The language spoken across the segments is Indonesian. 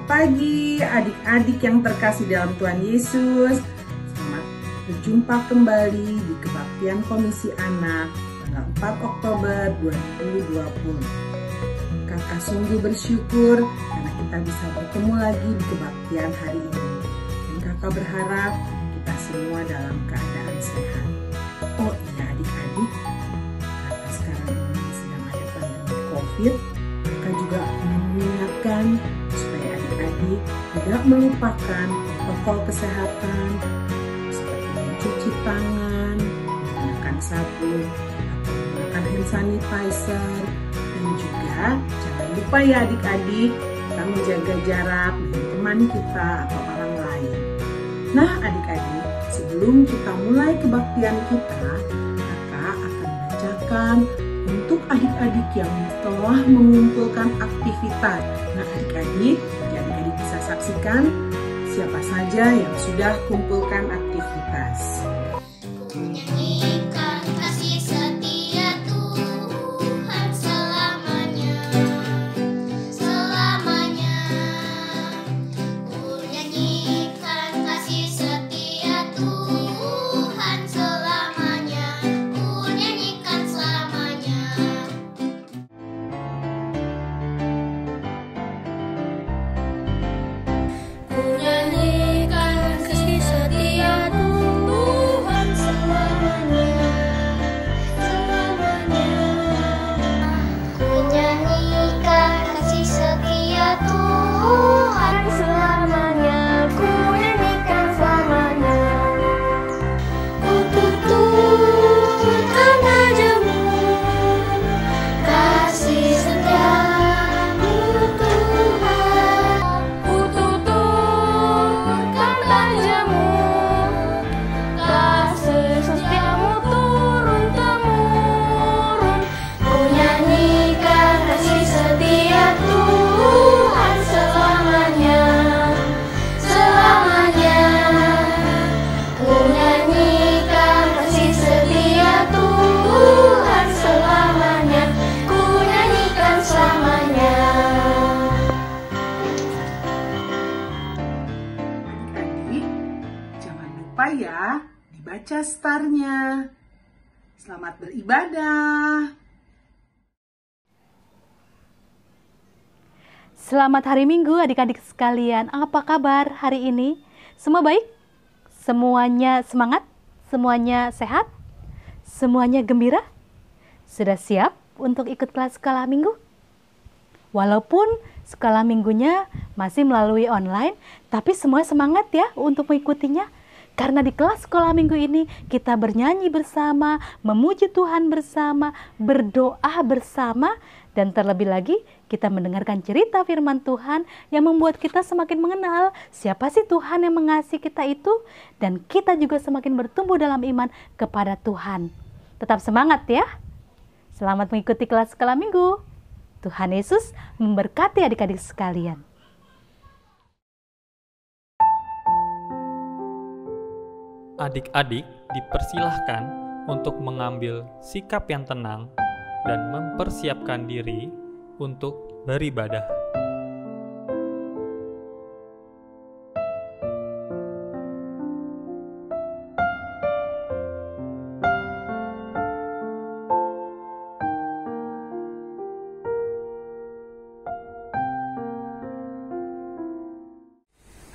pagi adik-adik yang terkasih dalam Tuhan Yesus. Selamat berjumpa kembali di Kebaktian Komisi Anak tanggal 4 Oktober 2020. Kakak sungguh bersyukur karena kita bisa bertemu lagi di kebaktian hari ini. Dan kakak berharap kita semua dalam keadaan sehat. Oh iya adik-adik, karena sekarang ini sedang ada pandemi COVID, kakak juga mengingatkan supaya adik-adik tidak melupakan protokol kesehatan seperti mencuci tangan, menggunakan sabun, atau menggunakan hand sanitizer, dan juga jangan lupa ya adik-adik, kita menjaga jarak dengan teman kita atau orang lain. Nah adik-adik, sebelum kita mulai kebaktian kita, kakak akan bacakan untuk adik-adik yang telah mengumpulkan aktivitas. Nah adik-adik bisa saksikan siapa saja yang sudah kumpulkan aktivitas. Ya, dibaca starnya. Selamat beribadah. Selamat hari Minggu adik-adik sekalian. Apa kabar hari ini? Semua baik? Semuanya semangat? Semuanya sehat? Semuanya gembira? Sudah siap untuk ikut kelas sekolah minggu? Walaupun sekolah minggunya masih melalui online, tapi semua semangat ya untuk mengikutinya. Karena di kelas sekolah minggu ini kita bernyanyi bersama, memuji Tuhan bersama, berdoa bersama, dan terlebih lagi kita mendengarkan cerita firman Tuhan yang membuat kita semakin mengenal siapa sih Tuhan yang mengasihi kita itu, dan kita juga semakin bertumbuh dalam iman kepada Tuhan. Tetap semangat ya. Selamat mengikuti kelas sekolah minggu. Tuhan Yesus memberkati adik-adik sekalian. Adik-adik dipersilahkan untuk mengambil sikap yang tenang dan mempersiapkan diri untuk beribadah.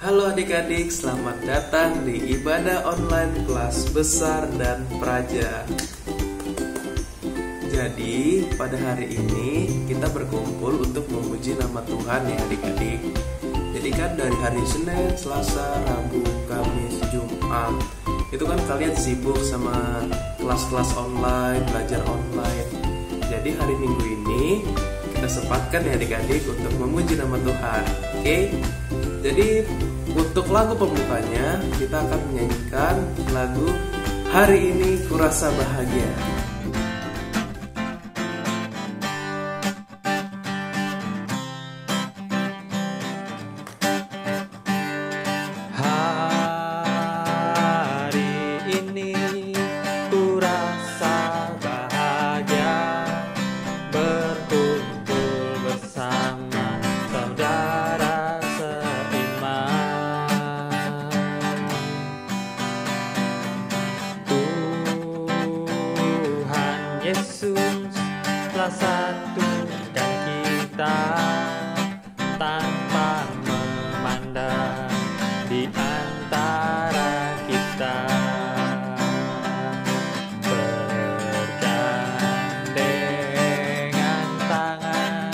Halo adik-adik, selamat datang di ibadah online kelas besar dan praja. Jadi pada hari ini kita berkumpul untuk memuji nama Tuhan ya adik-adik. Jadi kan dari hari Senin, Selasa, Rabu, Kamis, Jumat itu kan kalian sibuk sama kelas-kelas online, belajar online. Jadi hari Minggu ini kita sempatkan ya adik-adik untuk memuji nama Tuhan. Oke? Jadi untuk lagu pembukanya kita akan menyanyikan lagu Hari Ini Kurasa Bahagia. Berkumpul bersama saudara Yesus telah satukan kita tanpa memandang di antara kita. Bergandengan tangan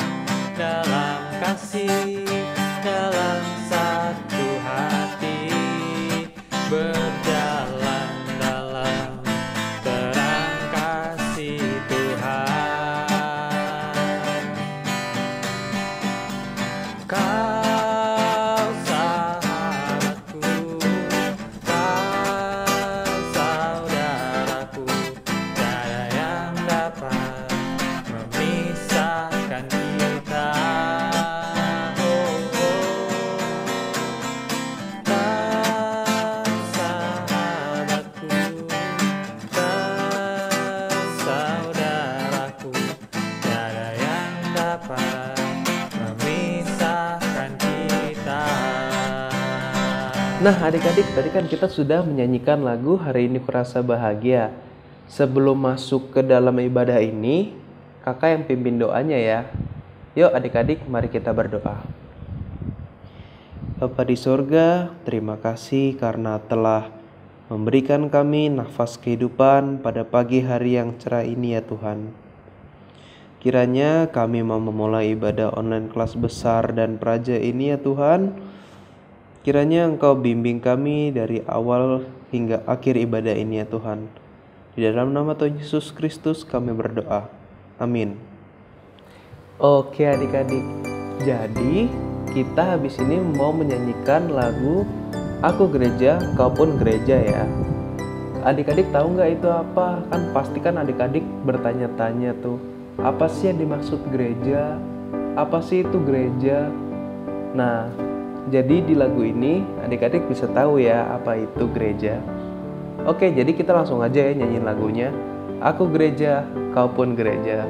dalam kasih, dalam satu hati, berjalan dalam terang kasih Tuhan. Kau sahabatku, kau saudaraku, tiada yang dapat memisahkan kita. Oh, oh. Kau sahabatku, kau saudaraku, tiada yang dapat memisahkan kita. Nah adik-adik, tadi kan kita sudah menyanyikan lagu Hari Ini Kurasa Bahagia. Sebelum masuk ke dalam ibadah ini, kakak yang pimpin doanya ya. Yuk adik-adik, mari kita berdoa. Bapa di sorga, terima kasih karena telah memberikan kami nafas kehidupan pada pagi hari yang cerah ini ya Tuhan. Kiranya kami mau memulai ibadah online kelas besar dan praja ini ya Tuhan. Kiranya Engkau bimbing kami dari awal hingga akhir ibadah ini ya Tuhan. Di dalam nama Tuhan Yesus Kristus kami berdoa. Amin. Oke adik-adik, jadi kita habis ini mau menyanyikan lagu Aku Gereja, Kau Pun Gereja ya. Adik-adik tahu nggak itu apa? Kan pasti kan adik-adik bertanya-tanya tuh, apa sih yang dimaksud gereja? Apa sih itu gereja? Nah, jadi di lagu ini adik-adik bisa tahu ya apa itu gereja. Oke, jadi kita langsung aja ya nyanyiin lagunya. Aku gereja, kau pun gereja.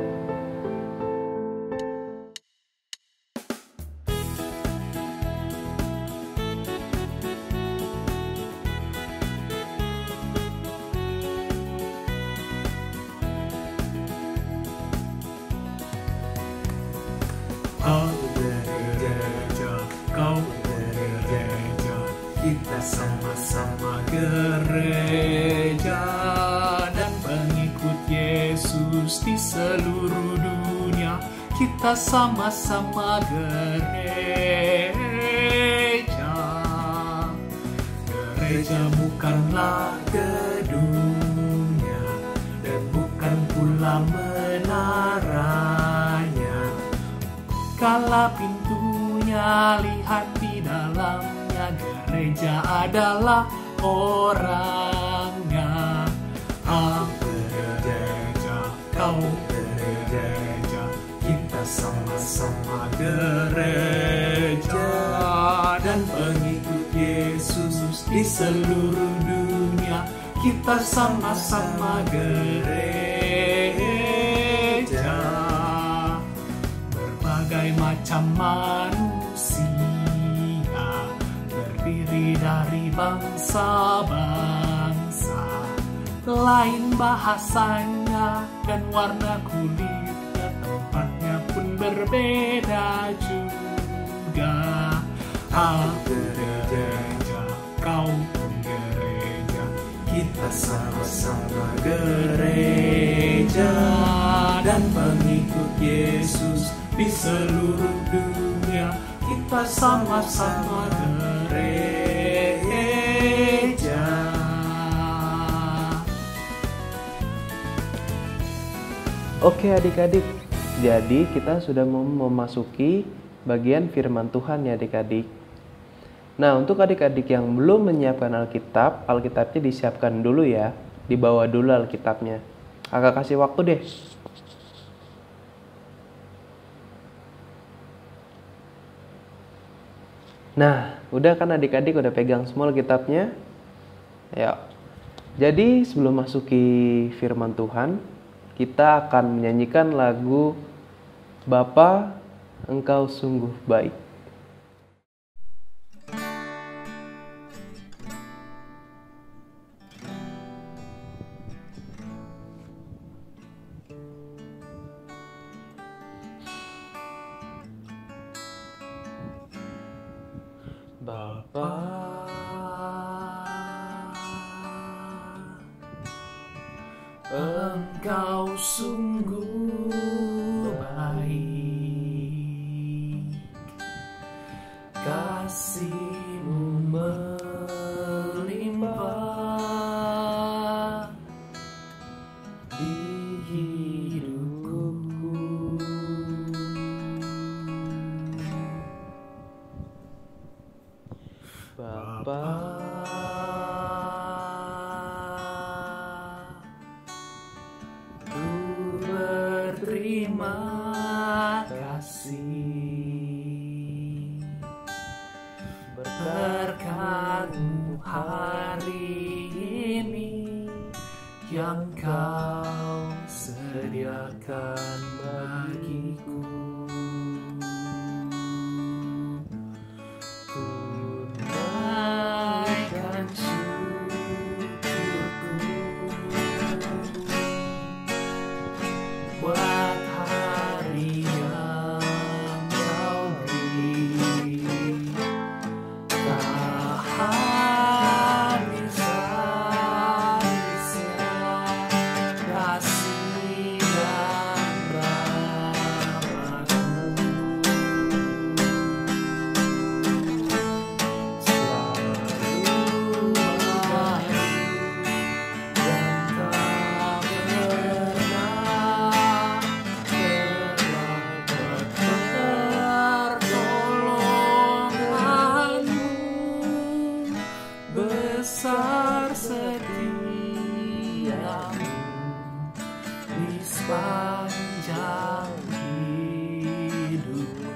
Kau gereja, kau gereja, kita sama-sama gereja dan pengikut Yesus di seluruh dunia. Kita sama-sama gereja. Gereja bukanlah gedungnya dan bukan pula menaranya. Kala pintunya, lihat di dalamnya, gereja adalah orangnya. Aku gereja, kau gereja, kita sama-sama gereja dan pengikut Yesus di seluruh dunia. Kita sama-sama gereja. Berbagai macam manusia terdiri dari bangsa-bangsa, lain bahasanya dan warna kulitnya, tempatnya pun berbeda juga. Aku gereja, kau pun gereja, kita sama-sama gereja dan pengikut Yesus di seluruh dunia. Kita sama-sama gereja. Oke adik-adik, jadi kita sudah memasuki bagian firman Tuhan ya adik-adik. Nah, untuk adik-adik yang belum menyiapkan Alkitab, Alkitabnya disiapkan dulu ya. Dibawa dulu Alkitabnya. Kakak kasih waktu deh. Nah, udah kan adik-adik udah pegang semua Alkitabnya? Ya. Jadi, sebelum masuki firman Tuhan, kita akan menyanyikan lagu Bapa, Engkau Sungguh Baik. sungguh baik, kasih-Mu melimpah di hidupku. Bapa, ku berterima kasih berkat-Mu hari ini yang Kau sediakan bagiku. Ku naikkan syukurku buat hari yang Kau beri. Tak habis-habisnya kasih dan rahmat-Mu. Selalu baik dan tak pernah terlambat pertolongan-Mu. Besar setia-Mu di sepanjang hidupku.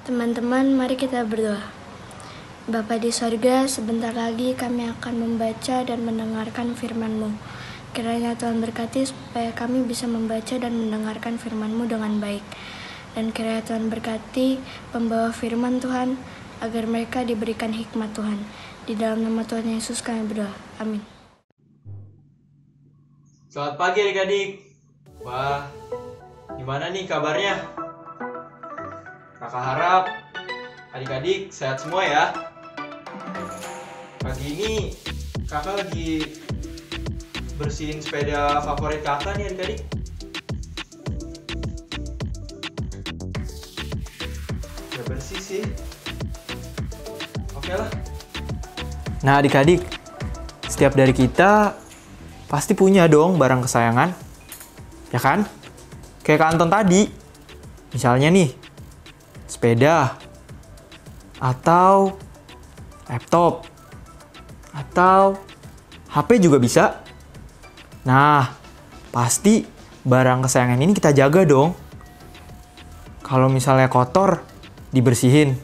Teman-teman, mari kita berdoa. Bapa di sorga, sebentar lagi kami akan membaca dan mendengarkan firman-Mu. Kiranya Tuhan berkati supaya kami bisa membaca dan mendengarkan firman-Mu dengan baik. Dan kiranya Tuhan berkati pembawa firman Tuhan, agar mereka diberikan hikmat Tuhan. Di dalam nama Tuhan Yesus kami berdoa. Amin. Selamat pagi adik-adik. Wah, gimana nih kabarnya? Kakak harap adik-adik sehat semua ya. Pagi ini kakak lagi bersihin sepeda favorit kakak nih adik-adik. Udah bersih sih. Oke lah. Nah adik-adik, setiap dari kita pasti punya dong barang kesayangan, ya kan? Kayak Kak Anton tadi, misalnya nih, sepeda, atau laptop, atau HP juga bisa. Nah, pasti barang kesayangan ini kita jaga dong. Kalau misalnya kotor, dibersihin.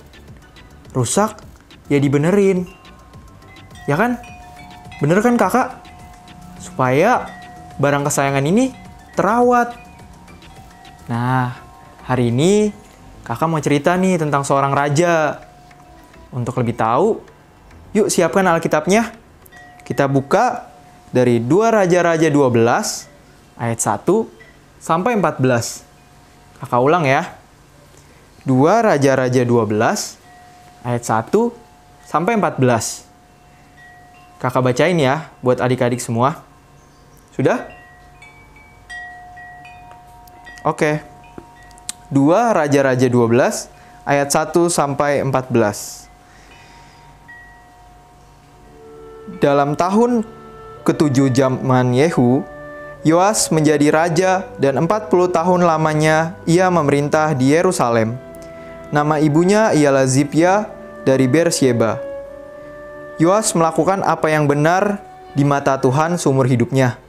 Rusak, ya dibenerin. Ya kan? Bener kan kakak? Supaya barang kesayangan ini terawat. Nah, hari ini kakak mau cerita nih tentang seorang raja. Untuk lebih tahu, yuk siapkan Alkitabnya. Kita buka dari 2 Raja-Raja 12 ayat 1 sampai 14. Kakak ulang ya. 2 Raja-Raja 12 ayat 1 sampai 14. Kakak bacain ya buat adik-adik semua. Sudah? Oke. 2 Raja-Raja 12 ayat 1 sampai 14. Dalam tahun ke-7 zaman Yehu, Yoas menjadi raja dan 40 tahun lamanya ia memerintah di Yerusalem. Nama ibunya ialah Zibya dari Beersheba. Yoas melakukan apa yang benar di mata Tuhan seumur hidupnya,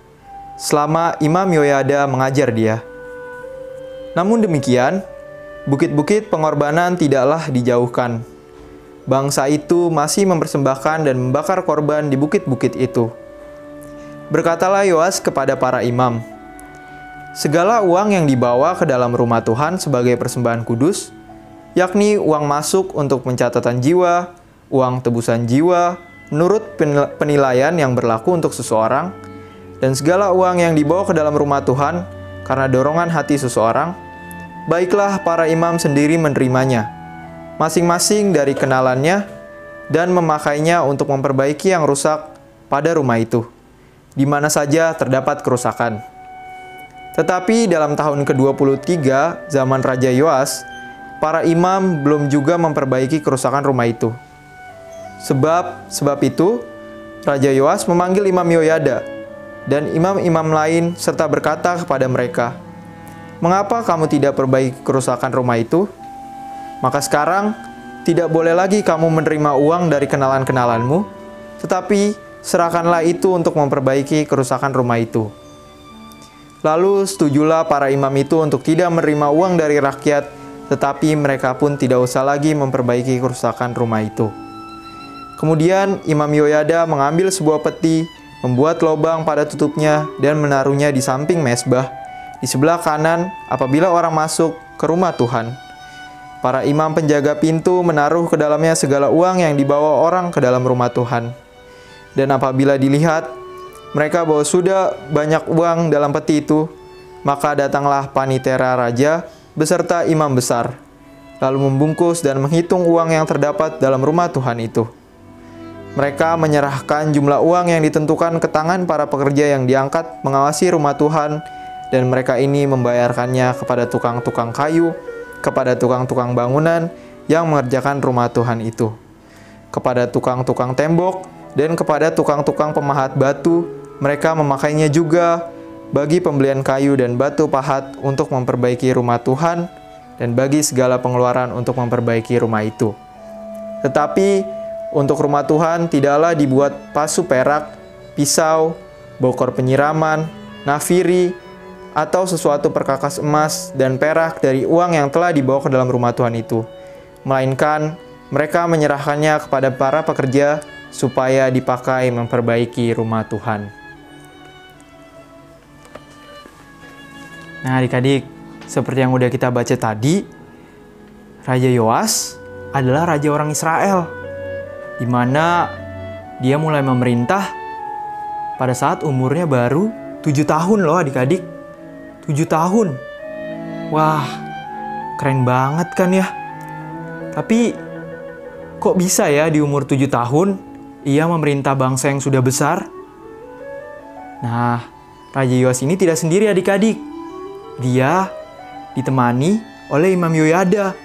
selama Imam Yoyada mengajar dia. Namun demikian, bukit-bukit pengorbanan tidaklah dijauhkan. Bangsa itu masih mempersembahkan dan membakar korban di bukit-bukit itu. Berkatalah Yoas kepada para imam, segala uang yang dibawa ke dalam rumah Tuhan sebagai persembahan kudus, yakni uang masuk untuk pencatatan jiwa, uang tebusan jiwa, menurut penilaian yang berlaku untuk seseorang, dan segala uang yang dibawa ke dalam rumah Tuhan karena dorongan hati seseorang, baiklah para imam sendiri menerimanya, masing-masing dari kenalannya, dan memakainya untuk memperbaiki yang rusak pada rumah itu, di mana saja terdapat kerusakan. Tetapi dalam tahun ke-23 zaman Raja Yoas, para imam belum juga memperbaiki kerusakan rumah itu. Sebab itu, Raja Yoas memanggil Imam Yoyada dan imam-imam lain serta berkata kepada mereka, "Mengapa kamu tidak perbaiki kerusakan rumah itu? Maka sekarang tidak boleh lagi kamu menerima uang dari kenalan-kenalanmu, tetapi serahkanlah itu untuk memperbaiki kerusakan rumah itu." Lalu setujulah para imam itu untuk tidak menerima uang dari rakyat, tetapi mereka pun tidak usah lagi memperbaiki kerusakan rumah itu. Kemudian Imam Yoyada mengambil sebuah peti, membuat lubang pada tutupnya, dan menaruhnya di samping mezbah, di sebelah kanan apabila orang masuk ke rumah Tuhan. Para imam penjaga pintu menaruh ke dalamnya segala uang yang dibawa orang ke dalam rumah Tuhan. Dan apabila dilihat, mereka bahwa sudah banyak uang dalam peti itu, maka datanglah panitera raja beserta imam besar, lalu membungkus dan menghitung uang yang terdapat dalam rumah Tuhan itu. Mereka menyerahkan jumlah uang yang ditentukan ke tangan para pekerja yang diangkat mengawasi rumah Tuhan, dan mereka ini membayarkannya kepada tukang-tukang kayu, kepada tukang-tukang bangunan yang mengerjakan rumah Tuhan itu, kepada tukang-tukang tembok, dan kepada tukang-tukang pemahat batu. Mereka memakainya juga bagi pembelian kayu dan batu pahat untuk memperbaiki rumah Tuhan, dan bagi segala pengeluaran untuk memperbaiki rumah itu. Tetapi untuk rumah Tuhan tidaklah dibuat pasu perak, pisau, bokor penyiraman, nafiri, atau sesuatu perkakas emas dan perak dari uang yang telah dibawa ke dalam rumah Tuhan itu. Melainkan mereka menyerahkannya kepada para pekerja supaya dipakai memperbaiki rumah Tuhan. Nah adik-adik, seperti yang udah kita baca tadi, Raja Yoas adalah raja orang Israel, di mana dia mulai memerintah pada saat umurnya baru 7 tahun loh adik-adik. 7 tahun. Wah, keren banget kan ya. Tapi kok bisa ya di umur 7 tahun ia memerintah bangsa yang sudah besar? Nah, Raja Yoas ini tidak sendiri adik-adik. Dia ditemani oleh Imam Yoyada.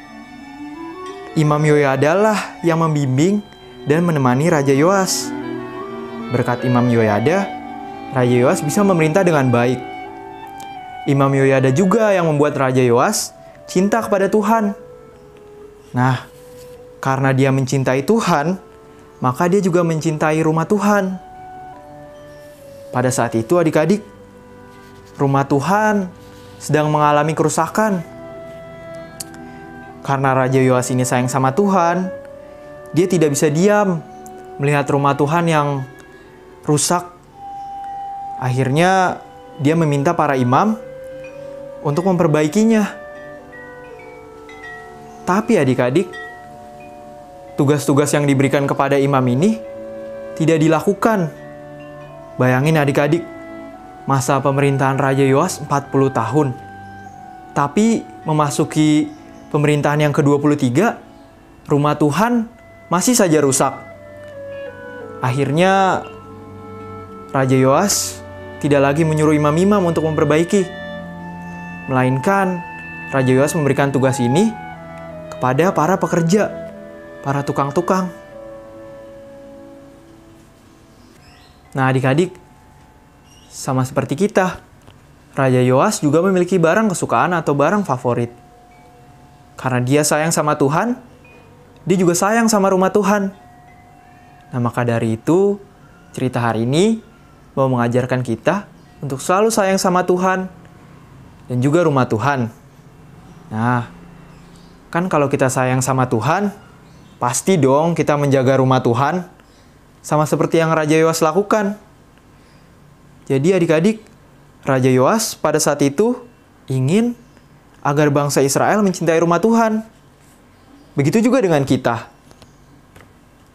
Imam Yoyada lah yang membimbing dan menemani Raja Yoas. Berkat Imam Yoyada, Raja Yoas bisa memerintah dengan baik. Imam Yoyada juga yang membuat Raja Yoas cinta kepada Tuhan. Nah, karena dia mencintai Tuhan, maka dia juga mencintai rumah Tuhan. Pada saat itu adik-adik, rumah Tuhan sedang mengalami kerusakan. Karena Raja Yoas ini sayang sama Tuhan, dia tidak bisa diam melihat rumah Tuhan yang rusak. Akhirnya dia meminta para imam untuk memperbaikinya. Tapi adik-adik, tugas-tugas yang diberikan kepada imam ini tidak dilakukan. Bayangin adik-adik, masa pemerintahan Raja Yoas 40 tahun. Tapi memasuki pemerintahan yang ke-23, rumah Tuhan masih saja rusak. Akhirnya Raja Yoas tidak lagi menyuruh imam-imam untuk memperbaiki. Melainkan Raja Yoas memberikan tugas ini kepada para pekerja, para tukang-tukang. Nah adik-adik, sama seperti kita, Raja Yoas juga memiliki barang kesukaan atau barang favorit. Karena dia sayang sama Tuhan, dia juga sayang sama rumah Tuhan. Nah maka dari itu, cerita hari ini mau mengajarkan kita untuk selalu sayang sama Tuhan dan juga rumah Tuhan. Nah, kan kalau kita sayang sama Tuhan, pasti dong kita menjaga rumah Tuhan, sama seperti yang Raja Yoas lakukan. Jadi adik-adik, Raja Yoas pada saat itu ingin agar bangsa Israel mencintai rumah Tuhan. Begitu juga dengan kita.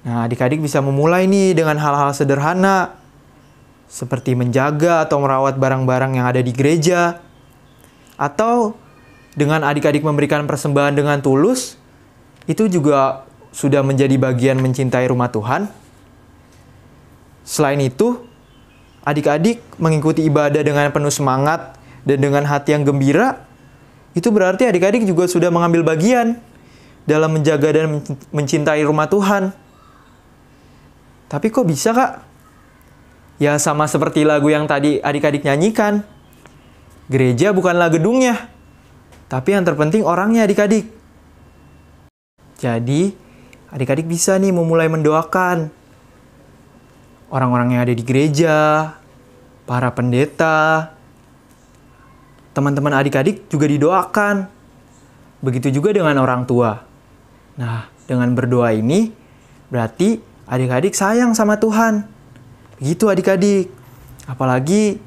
Nah, adik-adik bisa memulai nih dengan hal-hal sederhana, seperti menjaga atau merawat barang-barang yang ada di gereja. Atau dengan adik-adik memberikan persembahan dengan tulus, itu juga sudah menjadi bagian mencintai rumah Tuhan? Selain itu, adik-adik mengikuti ibadah dengan penuh semangat dan dengan hati yang gembira, itu berarti adik-adik juga sudah mengambil bagian dalam menjaga dan mencintai rumah Tuhan. Tapi kok bisa, Kak? Ya sama seperti lagu yang tadi adik-adik nyanyikan. Gereja bukanlah gedungnya, tapi yang terpenting orangnya adik-adik. Jadi, adik-adik bisa nih memulai mendoakan orang-orang yang ada di gereja, para pendeta, teman-teman adik-adik juga didoakan. Begitu juga dengan orang tua. Nah, dengan berdoa ini, berarti adik-adik sayang sama Tuhan. Begitu adik-adik. Apalagi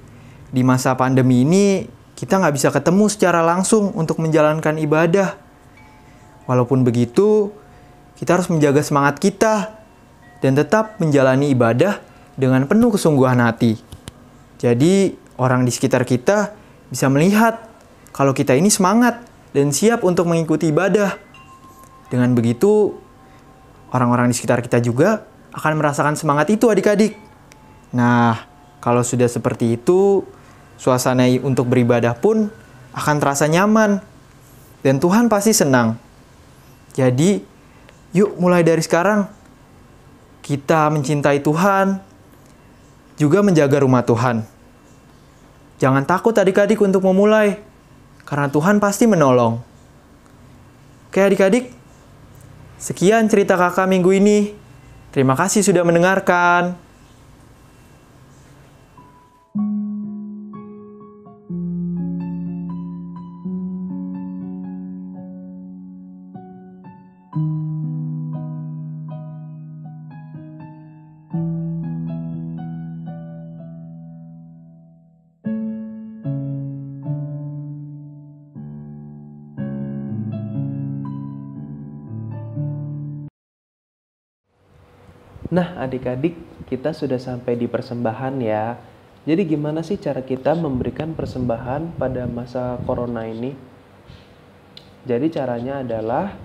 di masa pandemi ini, kita nggak bisa ketemu secara langsung untuk menjalankan ibadah. Walaupun begitu, kita harus menjaga semangat kita dan tetap menjalani ibadah dengan penuh kesungguhan hati. Jadi, orang di sekitar kita bisa melihat kalau kita ini semangat dan siap untuk mengikuti ibadah. Dengan begitu, orang-orang di sekitar kita juga akan merasakan semangat itu adik-adik. Nah, kalau sudah seperti itu, suasana untuk beribadah pun akan terasa nyaman. Dan Tuhan pasti senang. Jadi, yuk mulai dari sekarang, kita mencintai Tuhan, juga menjaga rumah Tuhan. Jangan takut adik-adik untuk memulai, karena Tuhan pasti menolong. Oke adik-adik, sekian cerita kakak minggu ini. Terima kasih sudah mendengarkan. Nah, adik-adik, kita sudah sampai di persembahan ya. Jadi gimana sih cara kita memberikan persembahan pada masa corona ini? Jadi caranya adalah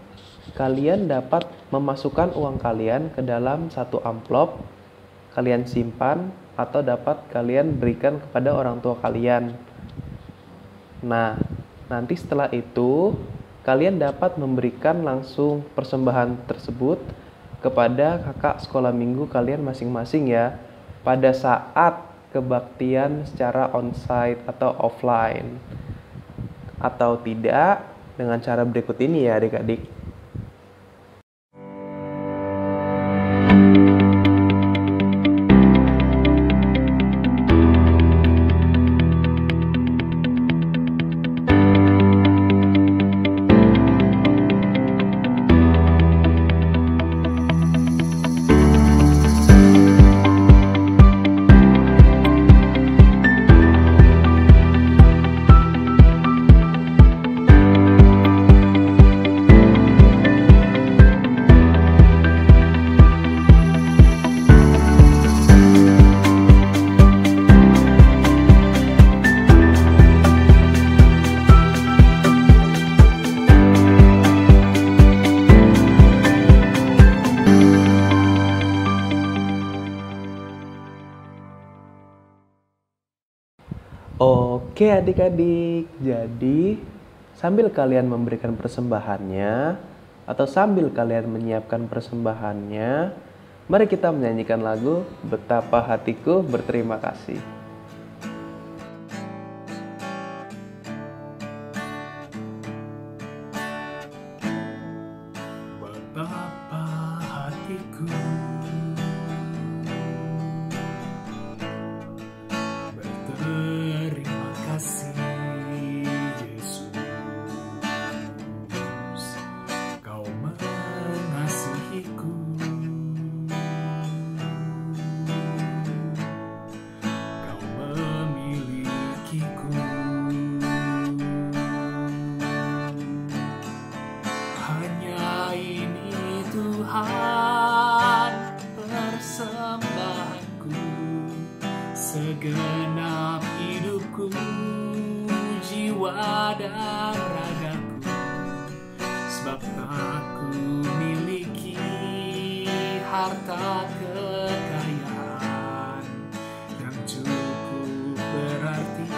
kalian dapat memasukkan uang kalian ke dalam satu amplop, kalian simpan atau dapat kalian berikan kepada orang tua kalian. Nah, nanti setelah itu kalian dapat memberikan langsung persembahan tersebut kepada kakak sekolah minggu kalian masing-masing ya, pada saat kebaktian secara onsite atau offline. Atau tidak dengan cara berikut ini ya adik-adik. Oke adik-adik, jadi sambil kalian memberikan persembahannya atau sambil kalian menyiapkan persembahannya, mari kita menyanyikan lagu Betapa Hatiku Berterima Kasih. Betapa hatiku berterima kasih, Yesus, Kau mengasihiku. Kau memilikiku. Hanya ini Tuhan persembahanku, segenap hidupku, jiwa dan ragaku, sebab tak ku miliki harta kekayaan yang cukup berarti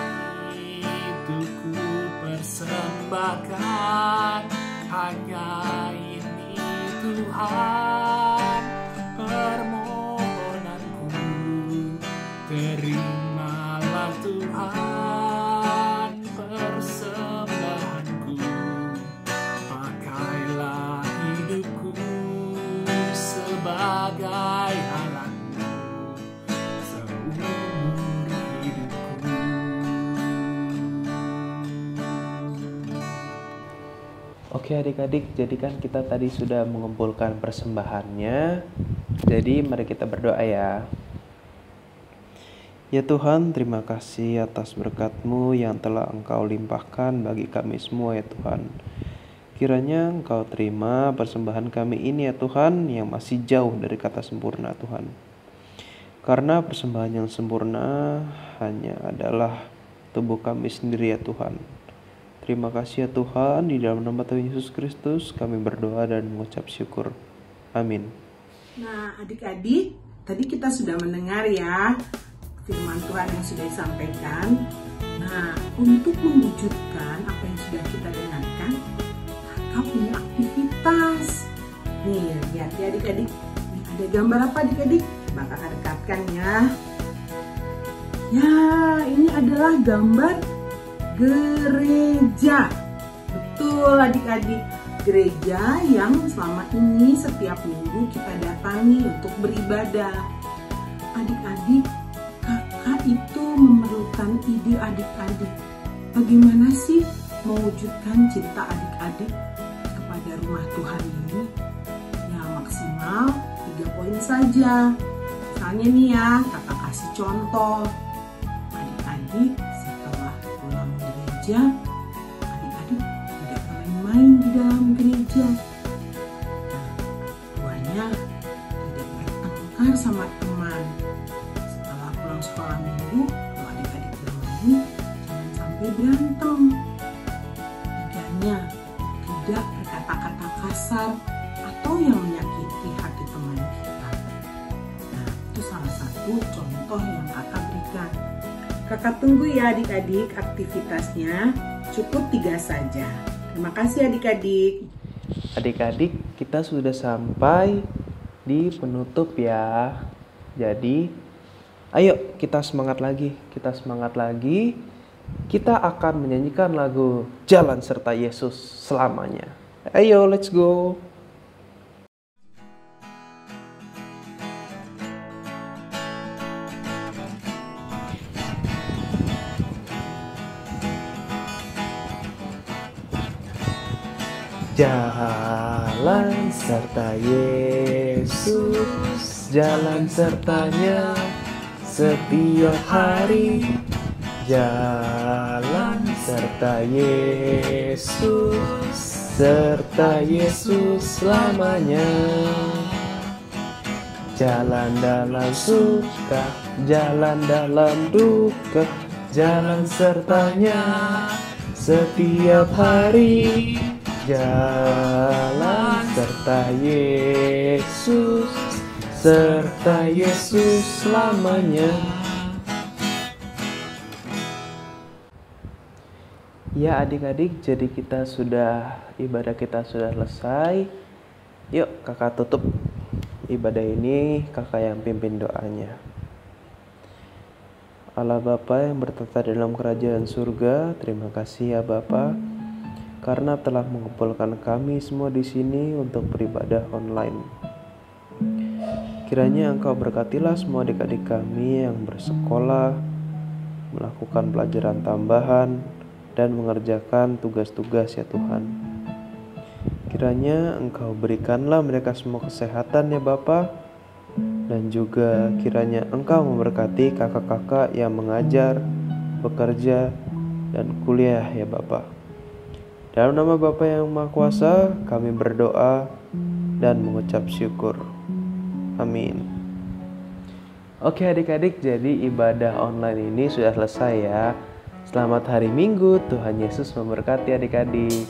untuk ku persembahkan. Hanya ini Tuhan permohonanku, terimalah Tuhan persembahanku. Pakailah hidupku sebagai alatmu seumur hidupku. Oke adik-adik, jadi kan kita tadi sudah mengumpulkan persembahannya. Jadi mari kita berdoa ya. Ya Tuhan, terima kasih atas berkat-Mu yang telah Engkau limpahkan bagi kami semua ya Tuhan. Kiranya Engkau terima persembahan kami ini ya Tuhan, yang masih jauh dari kata sempurna Tuhan. Karena persembahan yang sempurna hanya adalah tubuh kami sendiri ya Tuhan. Terima kasih ya Tuhan, di dalam nama Tuhan Yesus Kristus kami berdoa dan mengucap syukur. Amin. Nah, adik-adik, tadi kita sudah mendengar ya firman Tuhan yang sudah disampaikan. Nah, untuk mewujudkan apa yang sudah kita dengarkan, Kakak punya aktivitas. Nih, lihat ya adik-adik. Nih, ada gambar apa adik-adik? Coba Kakak dekatkan ya. Ya, ini adalah gambar gereja. Betul adik-adik, gereja yang selama ini setiap minggu kita datangi untuk beribadah. Adik-adik, kakak itu memerlukan ide adik-adik. Bagaimana sih mewujudkan cinta adik-adik kepada rumah Tuhan ini? Ya maksimal 3 poin saja. Misalnya nih ya, kakak kasih contoh. Adik-adik pulang gereja, adik-adik tidak main-main di dalam gereja. Keduanya, tidak bertengkar sama teman. Setelah pulang sekolah minggu, kalau adik-adik bermain, jangan sampai berantem. Tiganya, tidak berkata-kata kasar atau yang menyakiti hati teman kita. Nah, itu salah satu contoh yang kakak berikan. Kakak tunggu ya adik-adik aktivitasnya, cukup 3 saja. Terima kasih adik-adik. Adik-adik, kita sudah sampai di penutup ya. Jadi, ayo kita semangat lagi. Kita akan menyanyikan lagu Jalan Serta Yesus selamanya. Ayo, let's go. Jalan serta Yesus, jalan sertanya setiap hari. Jalan serta Yesus selamanya. Jalan dalam suka, jalan dalam duka, jalan sertanya setiap hari. Jalan serta Yesus selamanya. Ya adik-adik, jadi ibadah kita sudah selesai. Yuk kakak tutup ibadah ini, kakak yang pimpin doanya. Allah Bapa yang bertata dalam kerajaan surga, terima kasih ya Bapa, karena telah mengumpulkan kami semua di sini untuk beribadah online. Kiranya Engkau berkatilah semua adik-adik kami yang bersekolah, melakukan pelajaran tambahan, dan mengerjakan tugas-tugas ya Tuhan. Kiranya Engkau berikanlah mereka semua kesehatan ya Bapa, dan juga kiranya Engkau memberkati kakak-kakak yang mengajar, bekerja, dan kuliah ya Bapa. Dalam nama Bapa yang Maha Kuasa, kami berdoa dan mengucap syukur. Amin. Oke adik-adik, jadi ibadah online ini sudah selesai ya. Selamat hari Minggu, Tuhan Yesus memberkati adik-adik.